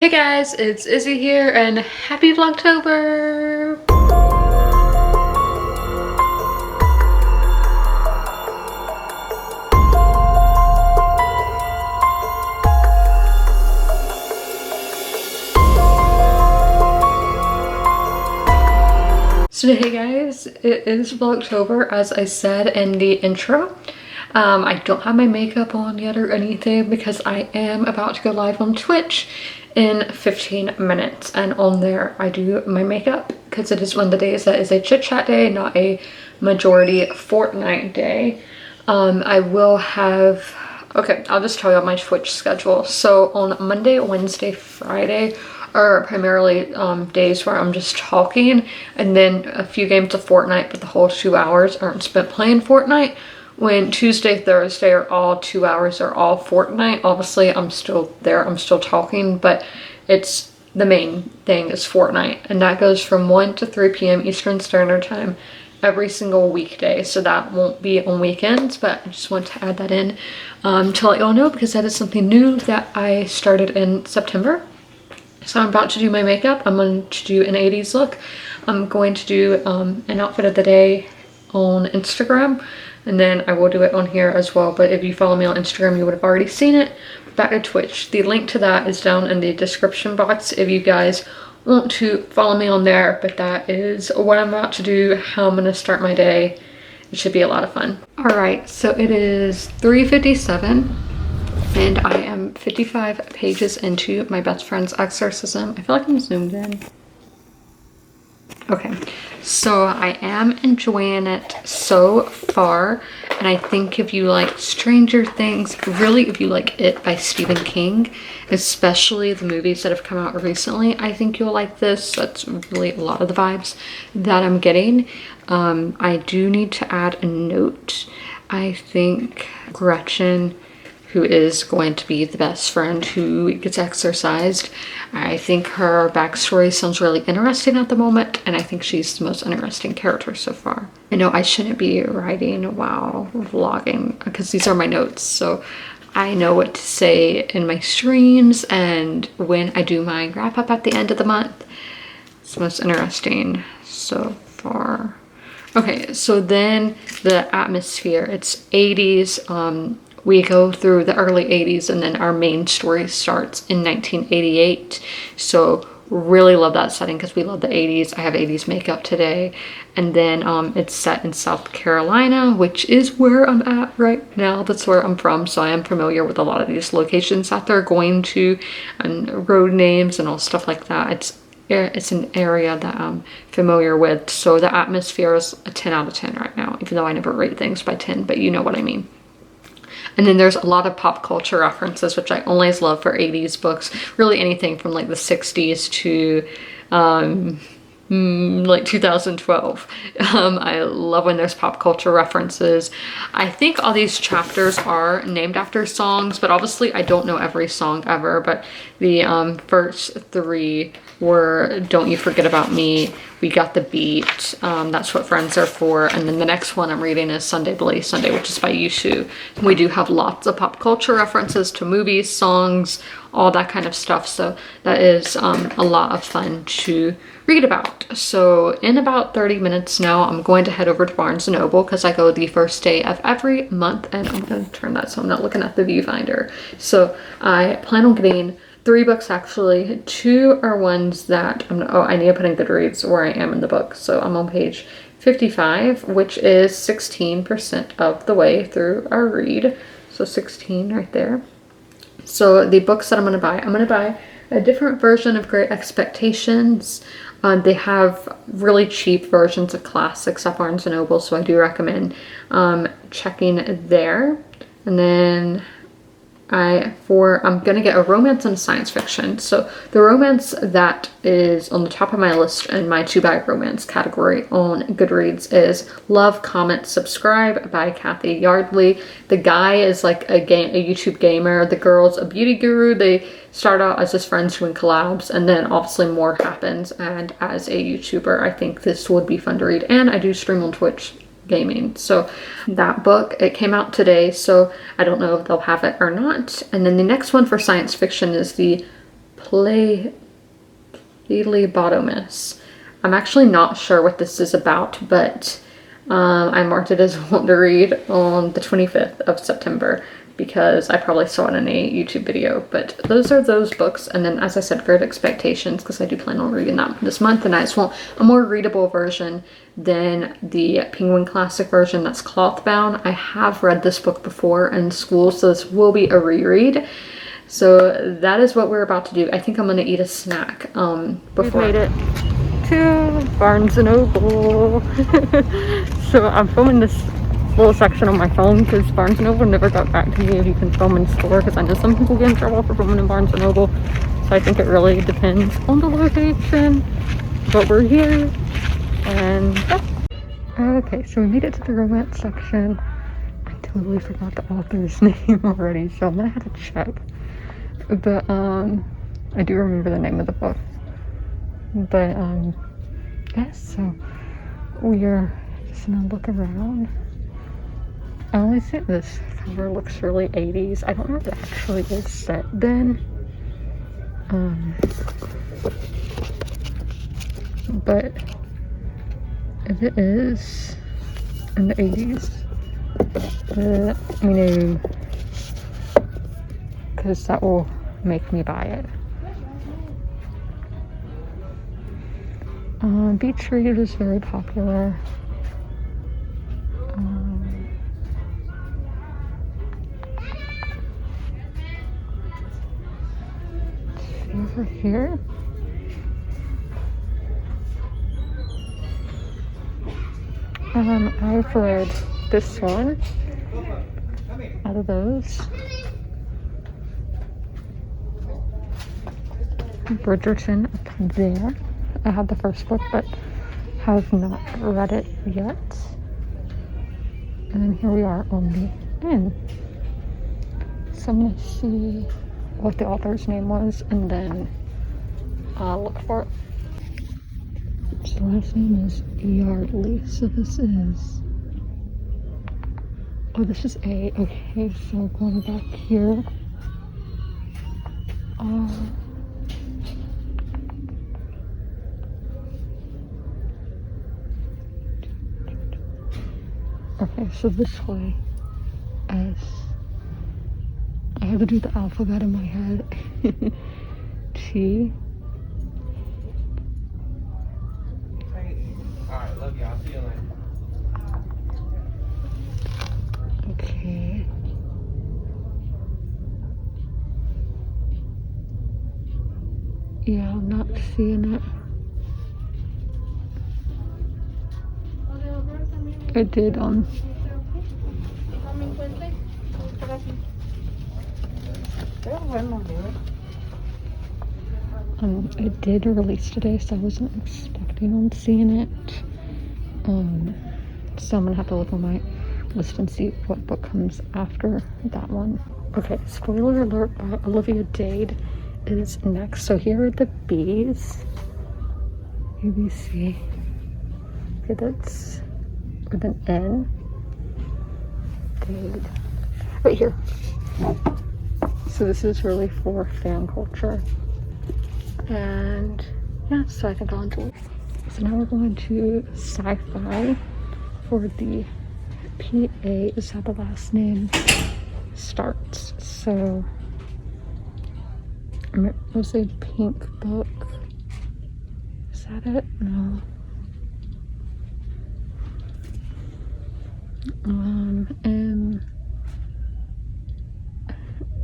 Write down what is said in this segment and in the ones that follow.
Hey guys, it's Izzy here and happy Vlogtober! So hey guys, it is Vlogtober as I said in the intro. I don't have my makeup on yet or anything because I am about to go live on Twitch in 15 minutes, and on there I do my makeup because it is one of the days that is a chit chat day, not a majority Fortnite day. I will have, okay, I'll just tell you my Twitch schedule. So on Monday, Wednesday, Friday are primarily days where I'm just talking, and then a few games of Fortnite, but the whole 2 hours aren't spent playing Fortnite. When Tuesday, Thursday are all 2 hours, are all Fortnite. Obviously, I'm still there, I'm still talking, but it's the main thing is Fortnite, and that goes from 1 to 3 p.m. Eastern Standard Time every single weekday. So that won't be on weekends, but I just want to add that in to let y'all know because that is something new that I started in September. So I'm about to do my makeup. I'm going to do an 80s look. I'm going to do an outfit of the day on Instagram, and then I will do it on here as well. But if you follow me on Instagram, you would have already seen it. Back to Twitch. The link to that is down in the description box if you guys want to follow me on there. But that is what I'm about to do, how I'm going to start my day. It should be a lot of fun. All right, so it is 3:57. And I am 55 pages into my best friend's exorcism. I feel like I'm zoomed in. Okay, so I am enjoying it so far. And I think if you like Stranger Things, really if you like It by Stephen King, especially the movies that have come out recently, I think you'll like this. That's really a lot of the vibes that I'm getting. I do need to add a note. I think Gretchen, who is going to be the best friend who gets exorcised, I think her backstory sounds really interesting at the moment, and I think she's the most interesting character so far. I know I shouldn't be writing while vlogging because these are my notes, so I know what to say in my streams and when I do my wrap up at the end of the month. It's the most interesting so far. Okay, so then the atmosphere, it's 80s. We go through the early 80s and then our main story starts in 1988. So really love that setting because we love the 80s. I have 80s makeup today. And then it's set in South Carolina, which is where I'm at right now. That's where I'm from. So I am familiar with a lot of these locations that they're going to and road names and all stuff like that. It's an area that I'm familiar with. So the atmosphere is a 10 out of 10 right now, even though I never rate things by 10, but you know what I mean. And then there's a lot of pop culture references, which I always love for 80s books. Really anything from like the 60s to like 2012. I love when there's pop culture references. I think all these chapters are named after songs, but obviously I don't know every song ever. But the first three were Don't You Forget About Me, We Got the Beat, That's What Friends Are For, and then the next one I'm reading is Sunday Bloody Sunday, which is by Yushu. We do have lots of pop culture references to movies, songs, all that kind of stuff, so that is a lot of fun to read about. So in about 30 minutes now, I'm going to head over to Barnes & Noble because I go the first day of every month, and I'm going to turn that so I'm not looking at the viewfinder. So I plan on getting 3 books actually. 2 are ones that I need to put in Goodreads where I am in the book. So I'm on page 55, which is 16% of the way through our read. So 16 right there. So the books that I'm going to buy a different version of Great Expectations. They have really cheap versions of classics at Barnes & Noble, so I do recommend checking there. And then I'm gonna get a romance and science fiction. So the romance that is on the top of my list in my to buy romance category on Goodreads is Love, Comment, Subscribe by Kathy Yardley. The guy is like a YouTube gamer. The girl's a beauty guru. They start out as just friends doing collabs, and then obviously more happens. And as a YouTuber, I think this would be fun to read. And I do stream on Twitch gaming. So that book, it came out today, so I don't know if they'll have it or not. And then the next one for science fiction is the Plebotomus. I'm actually not sure what this is about, but I marked it as one to read on the 25th of September because I probably saw it in a YouTube video. But those are those books. And then, as I said, Great Expectations, because I do plan on reading that this month, and I just want a more readable version than the Penguin Classic version that's cloth bound. I have read this book before in school, so this will be a reread. So that is what we're about to do. I think I'm gonna eat a snack before. We've made it to Barnes & Noble. So I'm filming this little section on my phone because Barnes & Noble never got back to me if you can film in store, because I know some people get in trouble for filming in Barnes & Noble. So I think it really depends on the location. But we're here, and yeah. Okay, so we made it to the romance section. I totally forgot the author's name already, so I'm gonna have to check. But I do remember the name of the book. But yes, so we're just gonna look around. I only think this cover looks really 80s. I don't know if it actually is set then. But if it is in the 80s, let me know, because that will make me buy it. Beach read is very popular. Over here. I've read this one out of those. Bridgerton up there. I have the first book, but have not read it yet. And then here we are on the end. So I'm gonna see what the author's name was, and then I'll look for it. So last name is Yardley. So this is, oh, this is A. Okay, so going back here. Okay, so this way, S. I have to do the alphabet in my head. T. Alright, love you. I'll see you later. Okay. Yeah, I'm not seeing it. I did it did release today, so I wasn't expecting on seeing it. So I'm gonna have to look on my list and see what book comes after that one. Okay, spoiler alert by Olivia Dade is next. So here are the B's. ABC. Okay, that's with an N. Dade. Right here. So this is really for fan culture. And yeah, so I think I'll enjoy it. So now we're going to sci-fi for the PA is how the last name starts. So it was a pink book. Is that it? No. And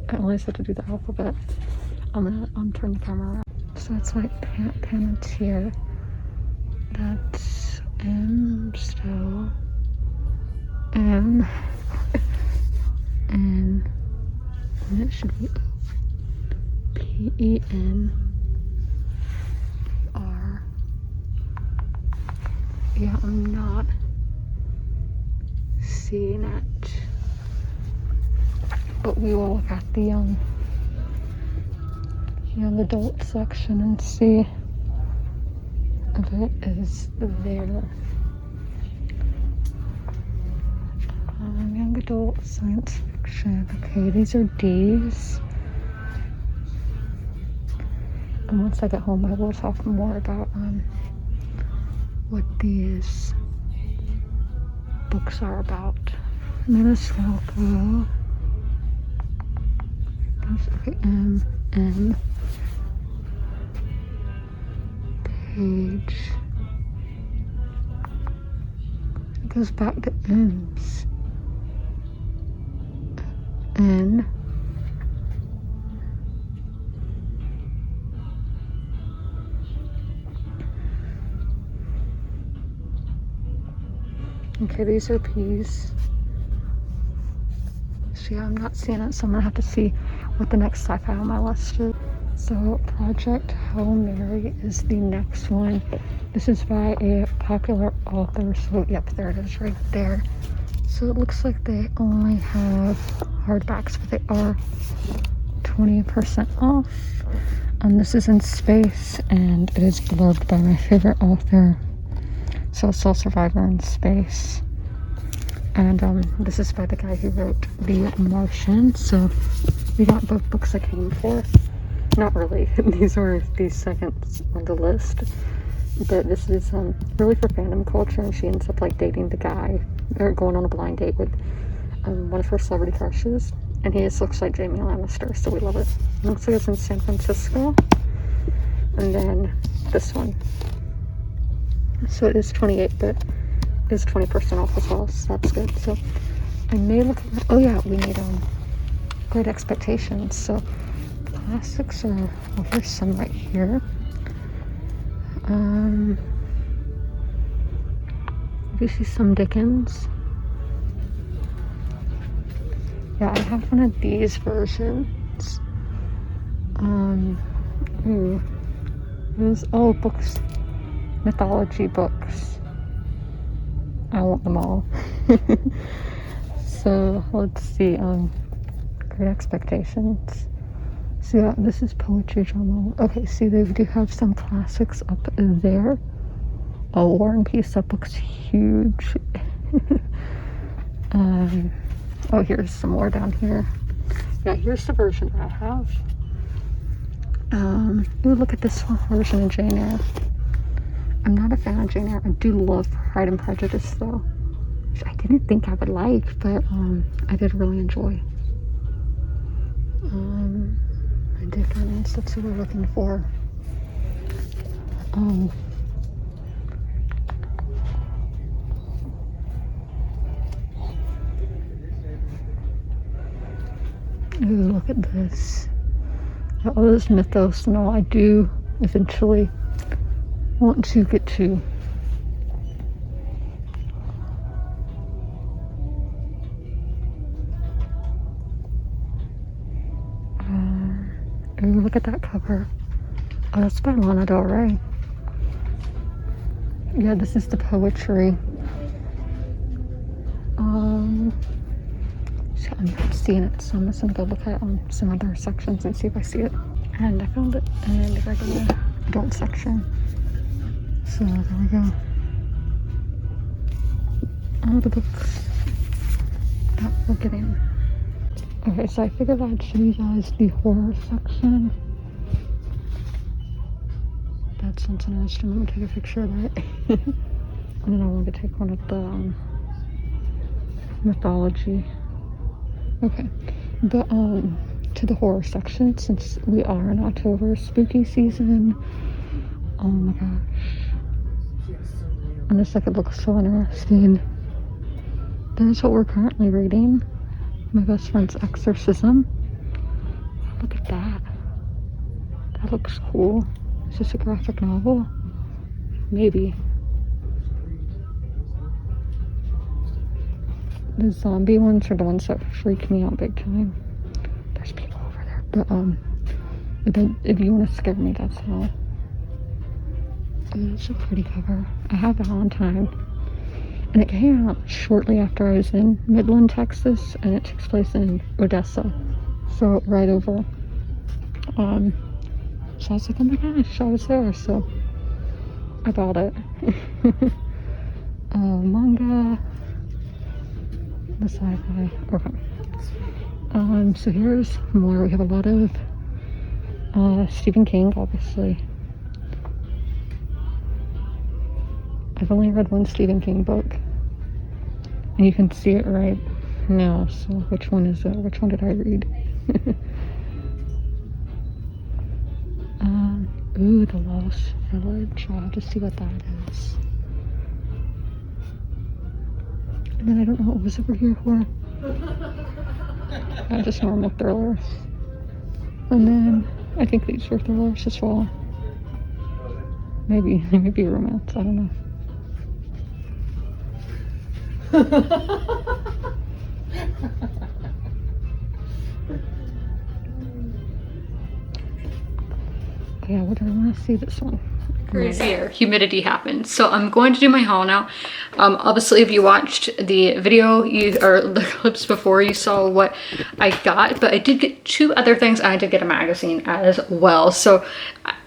I always have to do the alphabet. I'm gonna turn the camera around. So it's like Palantir. That's M still. M. N. And it should be P-E-N. R. Yeah, I'm not seeing it. But we will look at the young adult section and see if it is there. Young adult science fiction. Okay, these are D's. And once I get home, I will talk more about what these books are about. I'm gonna scroll through. Okay, M page. It goes back to M's. N. Okay, these are P's. So yeah, I'm not seeing it, so I'm gonna have to see what the next sci-fi on my list is. So Project Hail Mary is the next one. This is by a popular author. So yep, there it is right there. So it looks like they only have hardbacks, but they are 20% off. This is in space, and it is blurbed by my favorite author, So Soul Survivor in Space. And this is by the guy who wrote The Martian. So we got both books I came for. Not really. These were the seconds on the list. But this is really for fandom culture, and she ends up like dating the guy, or going on a blind date with one of her celebrity crushes. And he just looks like Jamie Lannister, so we love it. It looks like it's in San Francisco. And then this one. So it is 28, but it is 20% off as well, so that's good. So I may look at, oh yeah, we need Great Expectations. So classics are, well, here's some right here. You see some Dickens. Yeah, I have one of these versions. There's all books, mythology books. I want them all. So let's see. Great Expectations. So yeah, this is poetry drama. Okay, see, they do have some classics up there. Oh, War and Peace, that book's huge. Oh, here's some more down here. Yeah, here's the version I have. Ooh, look at this version of Jane Eyre. I'm not a fan of Jane Eyre. I do love Pride and Prejudice, though, which I didn't think I would like, but I did really enjoy. Dickens, that's what we're looking for. Ooh, look at this. All this mythos and all. I do eventually want to get to. Ooh, look at that cover. Oh, that's by Lana Del Rey. Yeah, this is the poetry. So I'm not seeing it, so I'm just gonna go look at some other sections and see if I see it. And I found it in the regular adult section. So there we go. All the books that we're getting. Okay, so I figured I'd show you guys the horror section. That's something else. I'm gonna take a picture of it. And then I want to take one of the mythology. Okay, but to the horror section, since we are in October, spooky season. Oh my gosh. And this second book is so interesting. There's what we're currently reading. My best friend's Exorcism. Look at that. That looks cool. Is this a graphic novel? Maybe. The zombie ones are the ones that freak me out big time. There's people over there. But if you want to scare me, that's how. It's a pretty cover. I have Valentine. And it came out shortly after I was in Midland, Texas, and it takes place in Odessa. So right over. So I was like, oh my gosh, I was there, so I bought it. Manga. The sci-fi. Okay. So here's more. We have a lot of Stephen King, obviously. I've only read one Stephen King book. And you can see it right now, so which one is it? Which one did I read? Ooh, The Lost Village. I'll have to see what that is. And then I don't know what was over here for. Just normal thrillers. And then I think these were thrillers as well. Maybe romance, I don't know. Yeah, what do I want to see this one? Crazier humidity happens. So I'm going to do my haul now. Obviously, if you watched the video or the clips before, you saw what I got, but I did get 2 other things, and I did get a magazine as well. So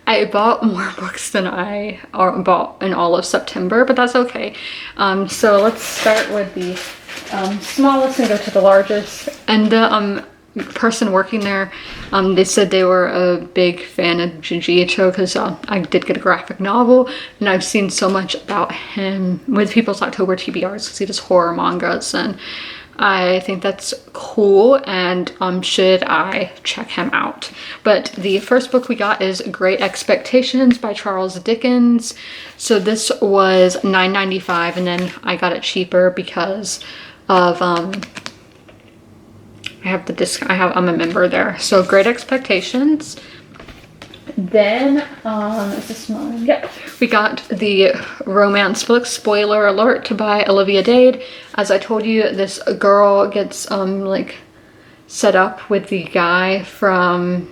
I bought more books than I bought in all of September, but that's okay. So let's start with the smallest and go to the largest. And the person working there, they said they were a big fan of Jijicho because I did get a graphic novel, and I've seen so much about him with People's October TBRs because he does horror mangas, and I think that's cool, and should I check him out. But the first book we got is Great Expectations by Charles Dickens. So this was $9.95, and then I got it cheaper because of I'm a member there. So Great Expectations. Then is this mine? Yep. We got the romance book, spoiler alert, by Olivia Dade. As I told you, this girl gets like set up with the guy from,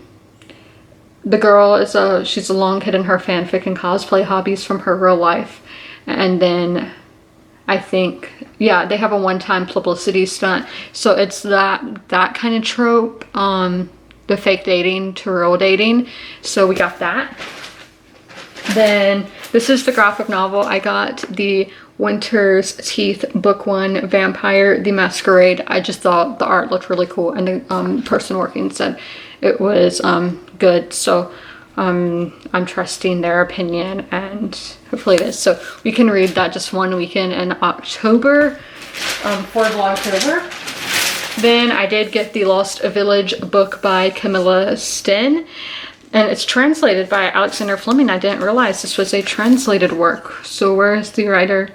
the girl is she's a long kid in her fanfic and cosplay hobbies from her real life, and then I think, yeah, they have a one-time publicity stunt. So it's that kind of trope, the fake dating to real dating. So we got that. Then this is the graphic novel. I got the Winter's Teeth book 1, Vampire the Masquerade. I just thought the art looked really cool, and the person working said it was good. So I'm trusting their opinion, and hopefully it is. So we can read that just one weekend in October for Vlogtober. Then I did get the Lost Village book by Camilla Stinn, and it's translated by Alexander Fleming. I didn't realize this was a translated work. So where is the writer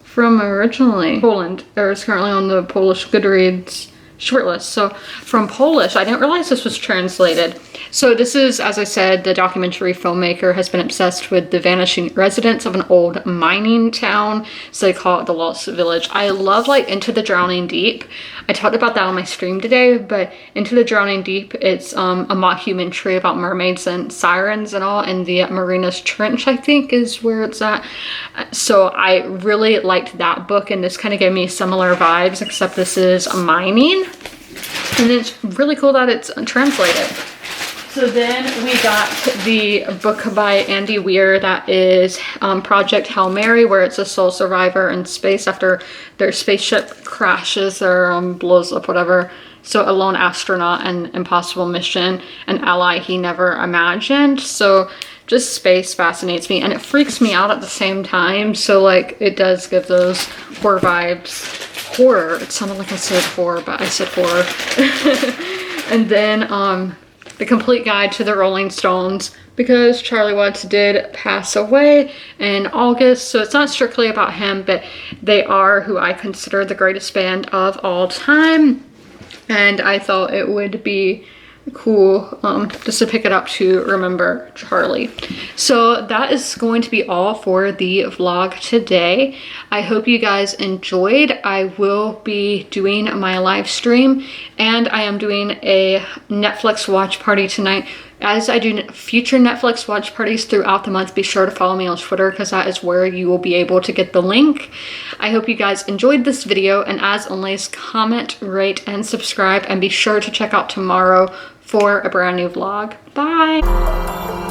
from originally? Poland, or is currently on the Polish Goodreads shortlist. So from Polish, I didn't realize this was translated. So this is, as I said, the documentary filmmaker has been obsessed with the vanishing residents of an old mining town, so they call it the Lost Village. I love like Into the Drowning Deep. I talked about that on my stream today, but Into the Drowning Deep, it's a mockumentary about mermaids and sirens and all, and the Marinas Trench, I think, is where it's at. So I really liked that book, and this kind of gave me similar vibes, except this is mining, and it's really cool that it's translated. So then we got the book by Andy Weir that is Project Hail Mary, where it's a sole survivor in space after their spaceship crashes or blows up, whatever. So a lone astronaut and impossible mission, an ally he never imagined. So just space fascinates me, and it freaks me out at the same time. So like it does give those horror vibes. Horror, it sounded like I said horror, but I said horror. And then The Complete Guide to the Rolling Stones, because Charlie Watts did pass away in August, so it's not strictly about him, but they are who I consider the greatest band of all time, and I thought it would be cool just to pick it up to remember Charlie. So that is going to be all for the vlog today. I hope you guys enjoyed. I will be doing my live stream, and I am doing a Netflix watch party tonight. As I do future Netflix watch parties throughout the month, be sure to follow me on Twitter, because that is where you will be able to get the link. I hope you guys enjoyed this video, and as always, comment, rate, and subscribe, and be sure to check out tomorrow for a brand new vlog. Bye!